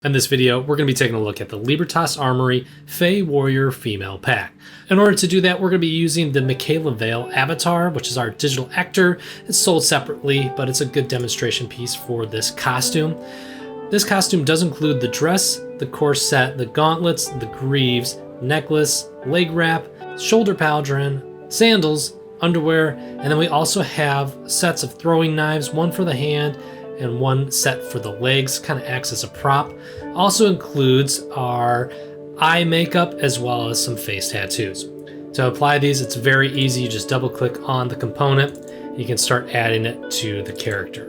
In this video, we're going to be taking a look at the Libertas Armory Fae Warrior female pack. In order to do that, we're going to be using the Michaela Vale avatar, which is our digital actor. It's sold separately, but it's a good demonstration piece for this costume. This costume does include the dress, the corset, the gauntlets, the greaves, necklace, leg wrap, shoulder pauldron, sandals, underwear, and then we also have sets of throwing knives, one for the hand and one set for the legs, kind of acts as a prop. Also includes our eye makeup as well as some face tattoos. To apply these, it's very easy. You just double click on the component and you can start adding it to the character.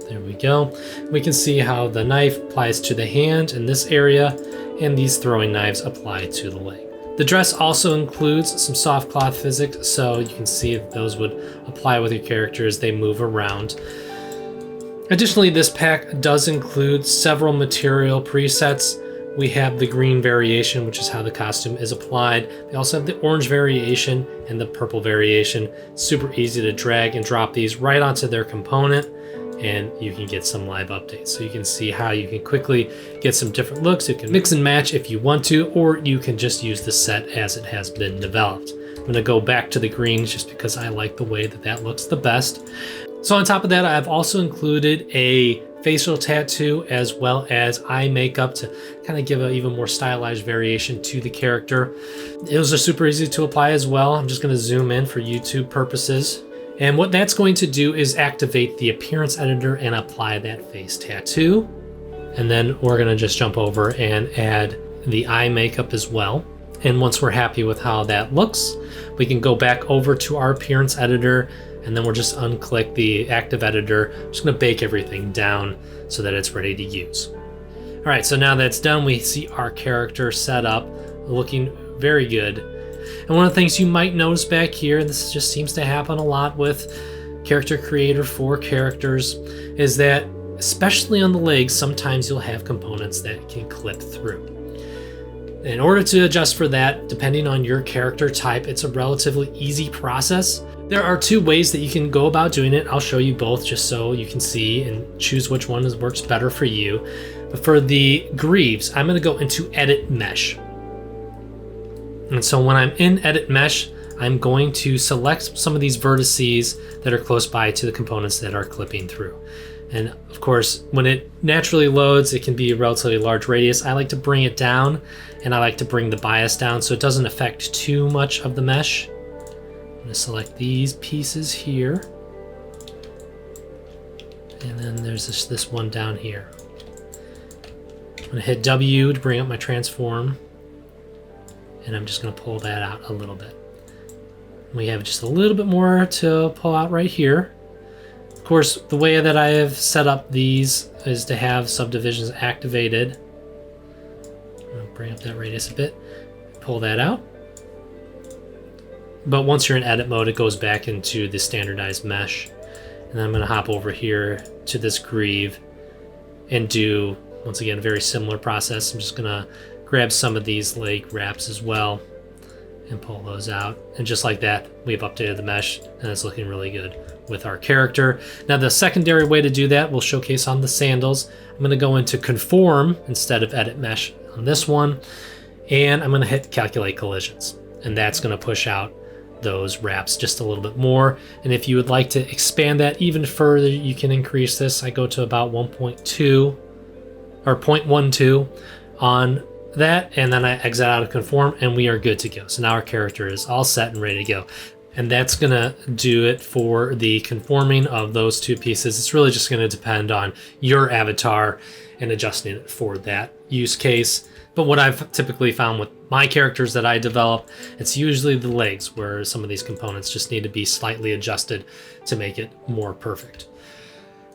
There we go. We can see how the knife applies to the hand in this area and these throwing knives apply to the leg. The dress also includes some soft cloth physics, so you can see that those would apply with your character as they move around. Additionally, this pack does include several material presets. We have the green variation, which is how the costume is applied. We also have the orange variation and the purple variation. Super easy to drag and drop these right onto their component, and you can get some live updates. So you can see how you can quickly get some different looks. You can mix and match if you want to, or you can just use the set as it has been developed. I'm gonna go back to the greens just because I like the way that that looks the best. So on top of that, I've also included a facial tattoo as well as eye makeup to kind of give an even more stylized variation to the character. Those are super easy to apply as well. I'm just gonna zoom in for YouTube purposes. And what that's going to do is activate the appearance editor and apply that face tattoo. And then we're gonna just jump over and add the eye makeup as well. And once we're happy with how that looks, we can go back over to our appearance editor, and then we'll just unclick the active editor. I'm just gonna bake everything down so that it's ready to use. All right, so now that's done, we see our character set up, looking very good. And one of the things you might notice back here, and this just seems to happen a lot with Character Creator for characters, is that especially on the legs, sometimes you'll have components that can clip through. In order to adjust for that, depending on your character type, it's a relatively easy process. There are two ways that you can go about doing it. I'll show you both just so you can see and choose which one works better for you. But for the greaves, I'm going to go into Edit Mesh. And so when I'm in Edit Mesh, I'm going to select some of these vertices that are close by to the components that are clipping through. And of course, when it naturally loads, it can be a relatively large radius. I like to bring it down, and I like to bring the bias down so it doesn't affect too much of the mesh. I'm going to select these pieces here. And then there's this one down here. I'm going to hit W to bring up my transform. And I'm just going to pull that out a little bit. We have just a little bit more to pull out right here. Of course, the way that I have set up these is to have subdivisions activated. I'll bring up that radius a bit, pull that out. But once you're in edit mode, it goes back into the standardized mesh. And then I'm going to hop over here to this greave and do, once again, a very similar process. I'm just going to grab some of these leg wraps as well and pull those out. And just like that, we've updated the mesh and it's looking really good with our character. Now the secondary way to do that we'll showcase on the sandals. I'm going to go into Conform instead of Edit Mesh on this one. And I'm going to hit Calculate Collisions. And that's going to push out those wraps just a little bit more. And if you would like to expand that even further, you can increase this. I go to about 1.2 or 0.12 on that, and then I exit out of Conform and we are good to go. So now our character is all set and ready to go. And that's gonna do it for the conforming of those two pieces. It's really just gonna depend on your avatar and adjusting it for that use case. But what I've typically found with my characters that I develop, it's usually the legs where some of these components just need to be slightly adjusted to make it more perfect.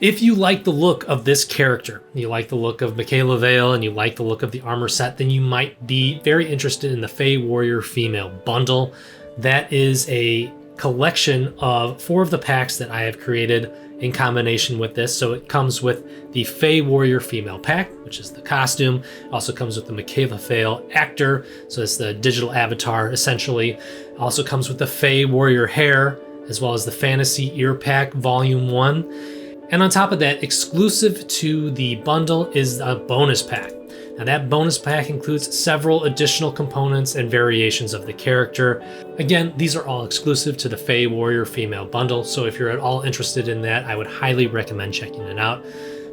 If you like the look of this character, you like the look of Michaela Vale, and you like the look of the armor set, then you might be very interested in the Fae Warrior Female Bundle. That is a collection of 4 of the packs that I have created in combination with this. So it comes with the Fae Warrior Female pack, which is the costume. It also comes with the Michaela Vale actor, so it's the digital avatar essentially. It also comes with the Fae Warrior hair, as well as the Fantasy Ear Pack Volume 1. And on top of that, exclusive to the bundle is a bonus pack. Now that bonus pack includes several additional components and variations of the character. Again, these are all exclusive to the Fae Warrior female bundle, so if you're at all interested in that, I would highly recommend checking it out.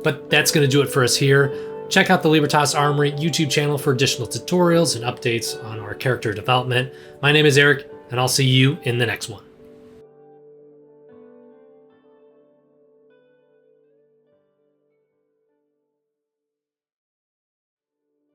But that's going to do it for us here. Check out the Libertas Armory YouTube channel for additional tutorials and updates on our character development. My name is Eric, and I'll see you in the next one.